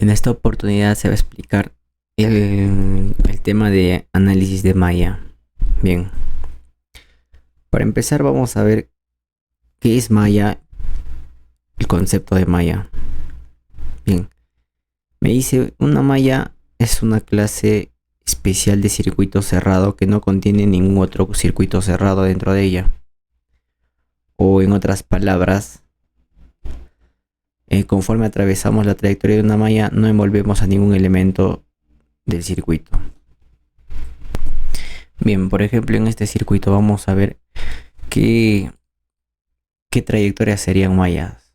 En esta oportunidad se va a explicar el tema de análisis de malla. Bien, para empezar vamos a ver qué es malla, el concepto de malla. Bien, me dice una malla es una clase especial de circuito cerrado que no contiene ningún otro circuito cerrado dentro de ella. O en otras palabras, conforme atravesamos la trayectoria de una malla no envolvemos a ningún elemento del circuito. Bien, por ejemplo, en este circuito vamos a ver qué trayectorias serían mallas,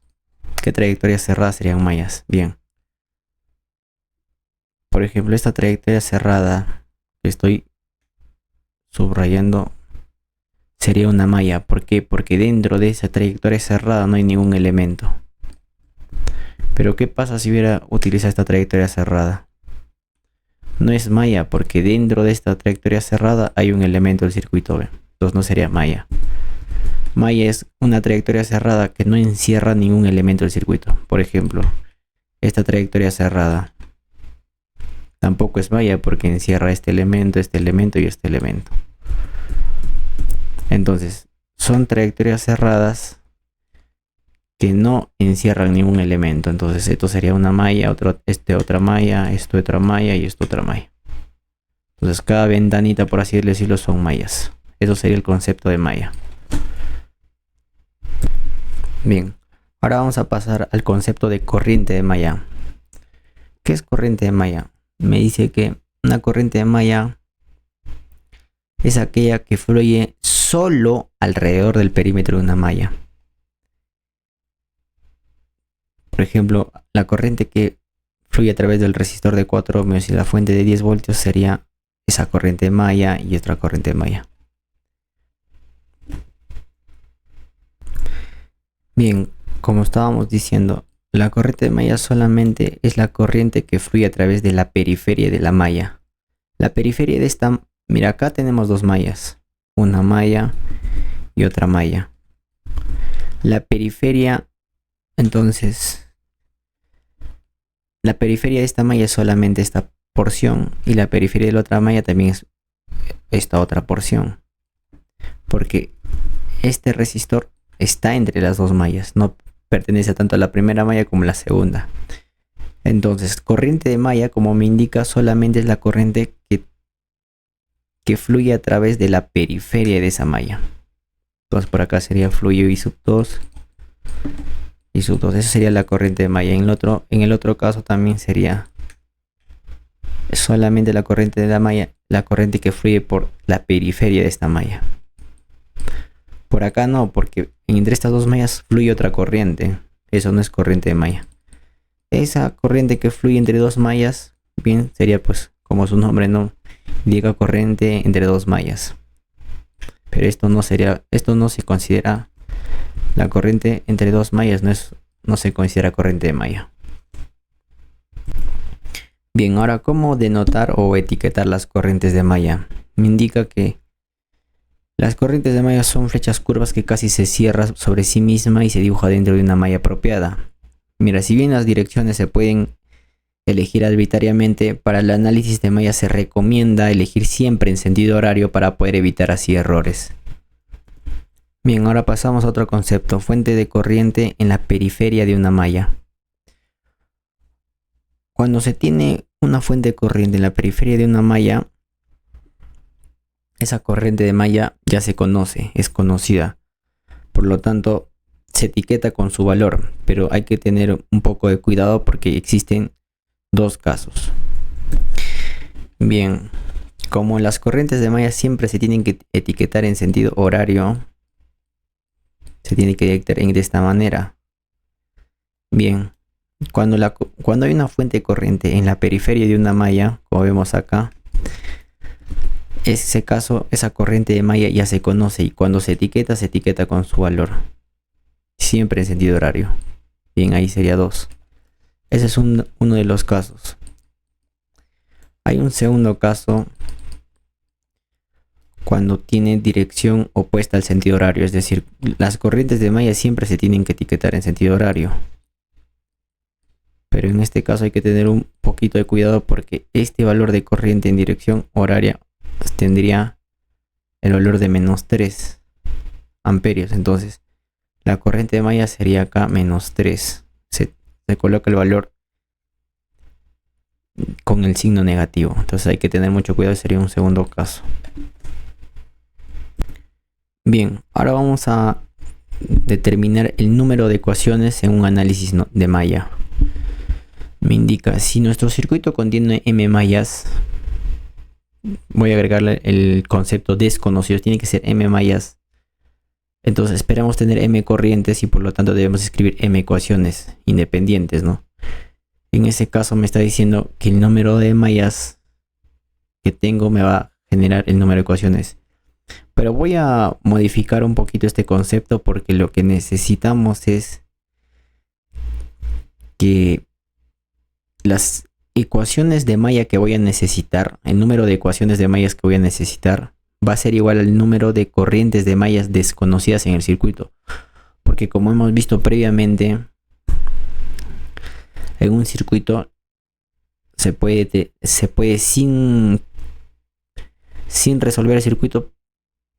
qué trayectorias cerradas serían mallas. Bien, por ejemplo, esta trayectoria cerrada que estoy subrayando sería una malla. ¿Por qué? Porque dentro de esa trayectoria cerrada no hay ningún elemento. Pero ¿qué pasa si hubiera utilizado esta trayectoria cerrada? No es malla porque dentro de esta trayectoria cerrada hay un elemento del circuito B. Entonces no sería malla. Malla es una trayectoria cerrada que no encierra ningún elemento del circuito. Por ejemplo, esta trayectoria cerrada tampoco es malla porque encierra este elemento y este elemento. Entonces, son trayectorias cerradas que no encierran ningún elemento. Entonces esto sería una malla, otra malla, esto otra malla y esto otra malla. Entonces cada ventanita, por así decirlo, son mallas. Eso sería el concepto de malla. Bien, ahora vamos a pasar al concepto de corriente de malla. ¿Qué es corriente de malla? Me dice que una corriente de malla es aquella que fluye solo alrededor del perímetro de una malla. Por ejemplo, la corriente que fluye a través del resistor de 4 ohmios y la fuente de 10 voltios sería esa corriente de malla y otra corriente de malla. Bien, como estábamos diciendo, la corriente de malla solamente es la corriente que fluye a través de la periferia de la malla. La periferia de esta, mira, acá tenemos dos mallas, una malla y otra malla. La periferia, entonces, la periferia de esta malla es solamente esta porción y la periferia de la otra malla también es esta otra porción. Porque este resistor está entre las dos mallas, no pertenece tanto a la primera malla como a la segunda. Entonces, corriente de malla, como me indica, solamente es la corriente que fluye a través de la periferia de esa malla. Entonces, por acá sería fluye I sub 2. Y sub 2, esa sería la corriente de malla. En el otro caso también sería solamente la corriente de la malla, la corriente que fluye por la periferia de esta malla. Por acá no, porque entre estas dos mallas fluye otra corriente. Eso no es corriente de malla. Esa corriente que fluye entre dos mallas, bien, sería pues como su nombre no indica, corriente entre dos mallas. Pero esto no se considera la corriente entre dos mallas, no se considera corriente de malla. Bien, ahora ¿cómo denotar o etiquetar las corrientes de malla? Me indica que las corrientes de malla son flechas curvas que casi se cierran sobre sí misma y se dibuja dentro de una malla apropiada. Mira, si bien las direcciones se pueden elegir arbitrariamente, para el análisis de malla se recomienda elegir siempre en sentido horario para poder evitar así errores. Bien, ahora pasamos a otro concepto, fuente de corriente en la periferia de una malla. Cuando se tiene una fuente de corriente en la periferia de una malla, esa corriente de malla ya se conoce, es conocida. Por lo tanto, se etiqueta con su valor, pero hay que tener un poco de cuidado porque existen dos casos. Bien, como las corrientes de malla siempre se tienen que etiquetar en sentido horario, se tiene que etiquetar de esta manera. Bien, cuando hay una fuente de corriente en la periferia de una malla, como vemos acá, en ese caso, esa corriente de malla ya se conoce y cuando se etiqueta con su valor. Siempre en sentido horario. Bien, ahí sería 2. Ese es uno de los casos. Hay un segundo caso cuando tiene dirección opuesta al sentido horario. Es decir, las corrientes de malla siempre se tienen que etiquetar en sentido horario. Pero pero en este caso hay que tener un poquito de cuidado porque este valor de corriente en dirección horaria tendría el valor de -3 amperios. Entonces la corriente de malla sería acá -3. Se coloca el valor con el signo negativo. Entonces hay que tener mucho cuidado, sería un segundo caso. Bien, ahora vamos a determinar el número de ecuaciones en un análisis de malla. Me indica, si nuestro circuito contiene m mallas, voy a agregarle el concepto desconocido, tiene que ser m mallas. Entonces esperamos tener m corrientes y por lo tanto debemos escribir m ecuaciones independientes, ¿no? En ese caso me está diciendo que el número de mallas que tengo me va a generar el número de ecuaciones. Pero voy a modificar un poquito este concepto porque lo que necesitamos es que las ecuaciones de malla que voy a necesitar, el número de ecuaciones de mallas que voy a necesitar, va a ser igual al número de corrientes de mallas desconocidas en el circuito. Porque como hemos visto previamente, en un circuito se puede sin resolver el circuito,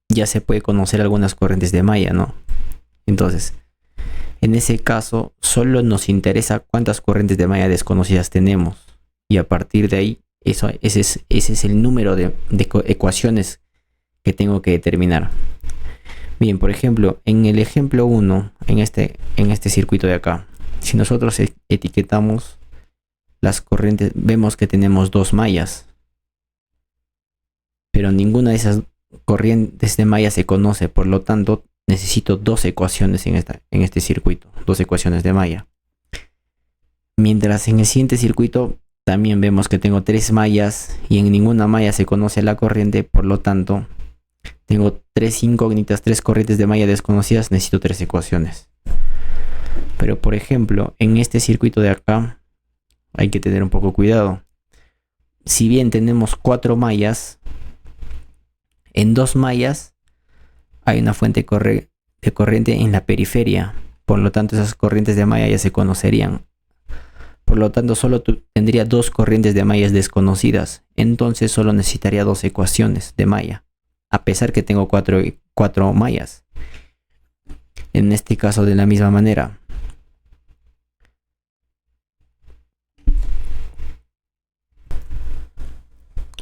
ya se puede conocer algunas corrientes de malla, ¿no? Entonces, en ese caso, solo nos interesa cuántas corrientes de malla desconocidas tenemos. Y a partir de ahí, ese es el número de ecuaciones que tengo que determinar. Bien, por ejemplo, en el ejemplo 1, en este circuito de acá, si nosotros etiquetamos las corrientes, vemos que tenemos dos mallas. Pero ninguna de esas corrientes de malla se conoce, por lo tanto necesito dos ecuaciones en este circuito, dos ecuaciones de malla. Mientras en el siguiente circuito también vemos que tengo tres mallas y en ninguna malla se conoce la corriente, por lo tanto tengo tres incógnitas, tres corrientes de malla desconocidas, necesito tres ecuaciones. Pero por ejemplo, en este circuito de acá hay que tener un poco cuidado. Si bien tenemos cuatro mallas, en dos mallas hay una fuente de corriente en la periferia. Por lo tanto, esas corrientes de malla ya se conocerían. Por lo tanto, solo tendría dos corrientes de mallas desconocidas. Entonces, solo necesitaría dos ecuaciones de malla. A pesar que tengo cuatro mallas. En este caso, de la misma manera.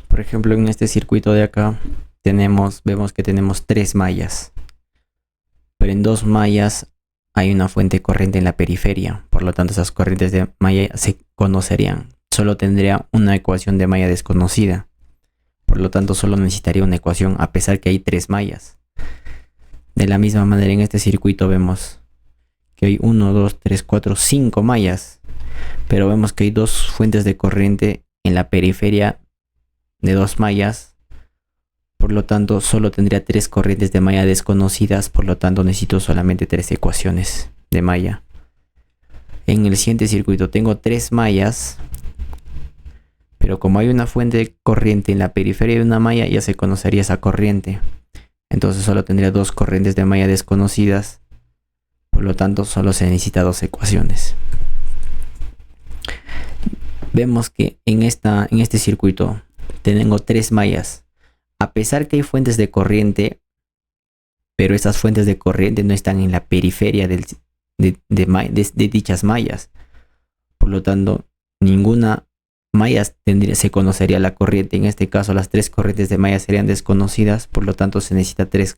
Por ejemplo, en este circuito de acá vemos que tenemos tres mallas, pero en dos mallas hay una fuente corriente en la periferia, por lo tanto esas corrientes de malla se conocerían. Solo tendría una ecuación de malla desconocida, por lo tanto solo necesitaría una ecuación a pesar que hay tres mallas. De la misma manera en este circuito vemos que hay 1, 2, 3, 4, 5 mallas, pero vemos que hay dos fuentes de corriente en la periferia de dos mallas. Por lo tanto, solo tendría tres corrientes de malla desconocidas, por lo tanto necesito solamente tres ecuaciones de malla. En el siguiente circuito tengo tres mallas, pero como hay una fuente de corriente en la periferia de una malla, ya se conocería esa corriente. Entonces solo tendría dos corrientes de malla desconocidas, por lo tanto solo se necesita dos ecuaciones. Vemos que en este circuito tengo tres mallas. A pesar que hay fuentes de corriente, pero esas fuentes de corriente no están en la periferia de dichas mallas. Por lo tanto, ninguna malla se conocería la corriente. En este caso, las tres corrientes de malla serían desconocidas, por lo tanto se necesita tres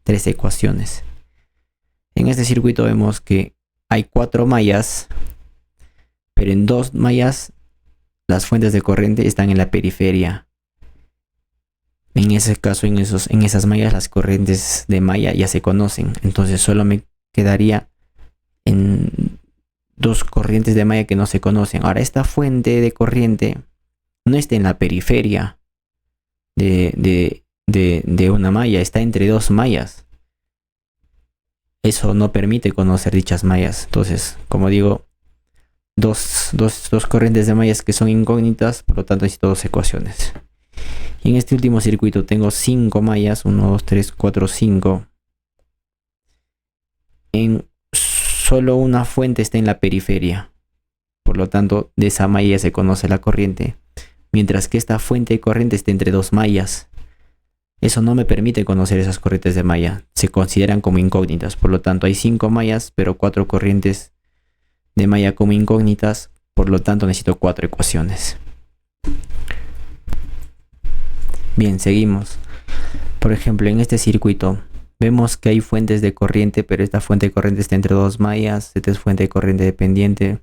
ecuaciones. En este circuito vemos que hay cuatro mallas, pero en dos mallas las fuentes de corriente están en la periferia. En ese caso, en esas mallas, las corrientes de malla ya se conocen. Entonces solo me quedaría en dos corrientes de malla que no se conocen. Ahora, esta fuente de corriente no está en la periferia de una malla, está entre dos mallas. Eso no permite conocer dichas mallas. Entonces, como digo, dos corrientes de mallas que son incógnitas, por lo tanto necesito dos ecuaciones. Y en este último circuito tengo 5 mallas, 1, 2, 3, 4, 5. Solo una fuente está en la periferia. por lo tanto de esa malla se conoce la corriente, mientras que esta fuente de corriente está entre dos mallas. Eso no me permite conocer esas corrientes de malla, se consideran como incógnitas, por lo tanto hay 5 mallas, pero 4 corrientes de malla como incógnitas, por lo tanto necesito 4 ecuaciones. Bien, seguimos. Por ejemplo, en este circuito vemos que hay fuentes de corriente, pero esta fuente de corriente está entre dos mallas, esta es fuente de corriente dependiente.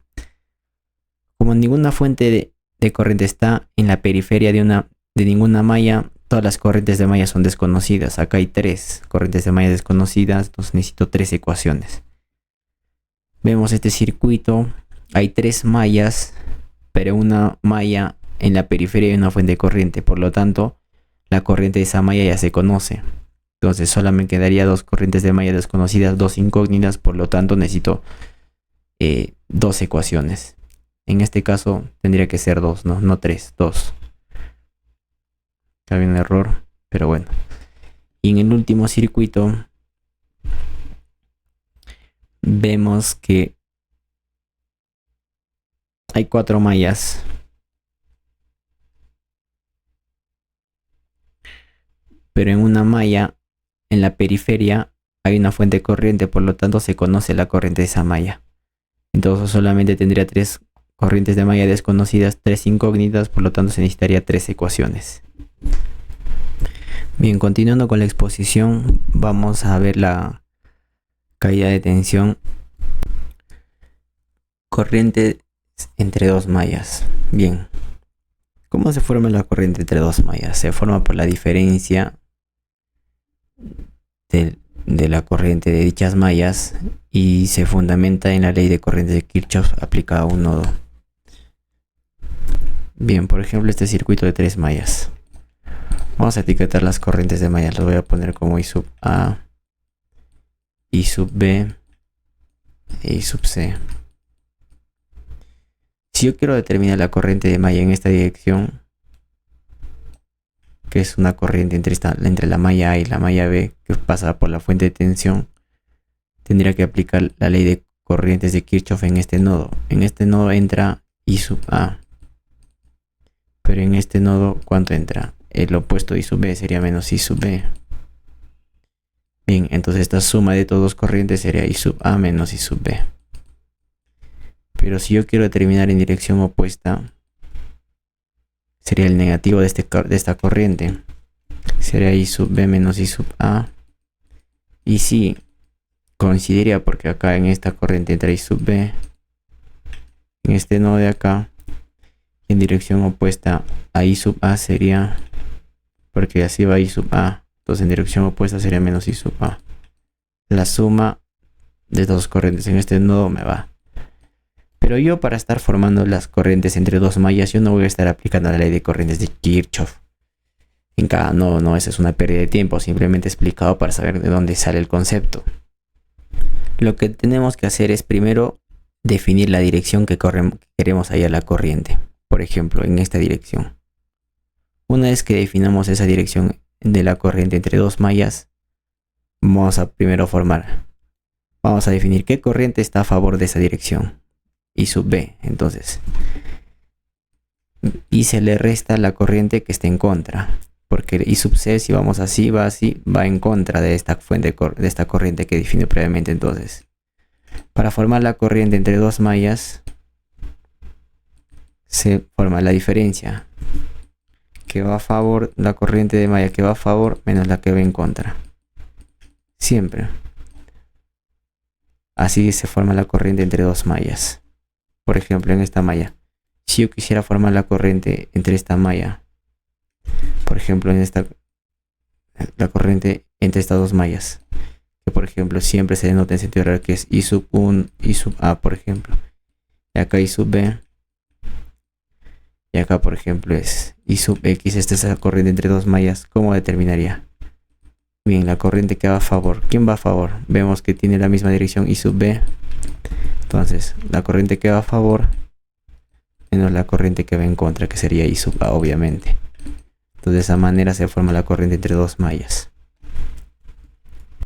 Como ninguna fuente de corriente está en la periferia de ninguna malla, todas las corrientes de malla son desconocidas. Acá hay 3 corrientes de malla desconocidas, entonces necesito 3 ecuaciones. Vemos este circuito, hay 3 mallas, pero una malla en la periferia de una fuente de corriente, por lo tanto la corriente de esa malla ya se conoce. Entonces solo me quedaría 2 corrientes de malla desconocidas, 2 incógnitas, por lo tanto necesito 2 ecuaciones. En este caso tendría que ser 2, no 3, 2. Acá había un error, pero bueno. Y en el último circuito vemos que hay 4 mallas. Pero en una malla, en la periferia, hay una fuente de corriente, por lo tanto se conoce la corriente de esa malla. Entonces solamente tendría 3 corrientes de malla desconocidas, 3 incógnitas, por lo tanto se necesitaría 3 ecuaciones. Bien, continuando con la exposición, vamos a ver la caída de tensión. Corriente entre dos mallas. Bien, ¿cómo se forma la corriente entre dos mallas? Se forma por la diferencia de la corriente de dichas mallas y se fundamenta en la ley de corriente de Kirchhoff aplicada a un nodo. Bien, por ejemplo, este circuito de 3 mallas. Vamos a etiquetar las corrientes de mallas. Las voy a poner como I sub A, I sub B e I sub C. Si yo quiero determinar la corriente de malla en esta dirección, que es una corriente entre la malla A y la malla B que pasa por la fuente de tensión, tendría que aplicar la ley de corrientes de Kirchhoff en este nodo. En este nodo entra I sub A, pero en este nodo, ¿cuánto entra? El opuesto de I sub B sería menos I sub B. Bien, entonces esta suma de todas las corrientes sería I sub A menos I sub B. Pero si yo quiero determinar en dirección opuesta, sería el negativo de esta corriente. Sería I sub B menos I sub A. Y sí, coincidiría porque acá en esta corriente entra I sub B. En este nodo de acá, en dirección opuesta a I sub A sería, porque así va I sub A. Entonces en dirección opuesta sería menos I sub A. La suma de dos corrientes en este nodo me va. Pero yo, para estar formando las corrientes entre dos mallas, yo no voy a estar aplicando la ley de corrientes de Kirchhoff en cada nodo, no, esa es una pérdida de tiempo, simplemente explicado para saber de dónde sale el concepto. Lo que tenemos que hacer es primero definir la dirección que queremos hallar la corriente. Por ejemplo, en esta dirección. Una vez que definamos esa dirección de la corriente entre dos mallas, vamos a primero vamos a definir qué corriente está a favor de esa dirección. I sub B, entonces, y se le resta la corriente que esté en contra, porque I sub C, si vamos así, va en contra de esta fuente, de esta corriente que define previamente. Entonces, para formar la corriente entre dos mallas, se forma la diferencia que va a favor, la corriente de malla que va a favor menos la que va en contra, siempre. Así se forma la corriente entre dos mallas. Por ejemplo, en esta malla, si yo quisiera formar la corriente entre esta malla, por ejemplo, la corriente entre estas dos mallas, que por ejemplo siempre se denota en sentido horario, que es I sub 1, I sub A, por ejemplo, y acá I sub B, y acá por ejemplo es I sub X. Esta es la corriente entre dos mallas. ¿Cómo determinaría? Bien, la corriente que va a favor. ¿Quién va a favor? Vemos que tiene la misma dirección, I sub B. Entonces, la corriente que va a favor menos la corriente que va en contra, que sería I sub A, obviamente. Entonces, de esa manera se forma la corriente entre dos mallas.